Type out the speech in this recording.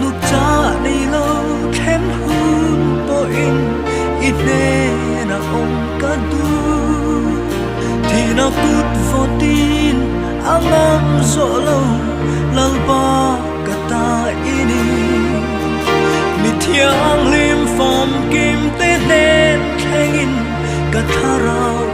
lúc cha đi lâu kém hơn bội ít nè na ông cả du thì na cút vô tin ang am zo lâu lal ba cả ta ini mi thiang lim phom kim te nen khengin cả tha rau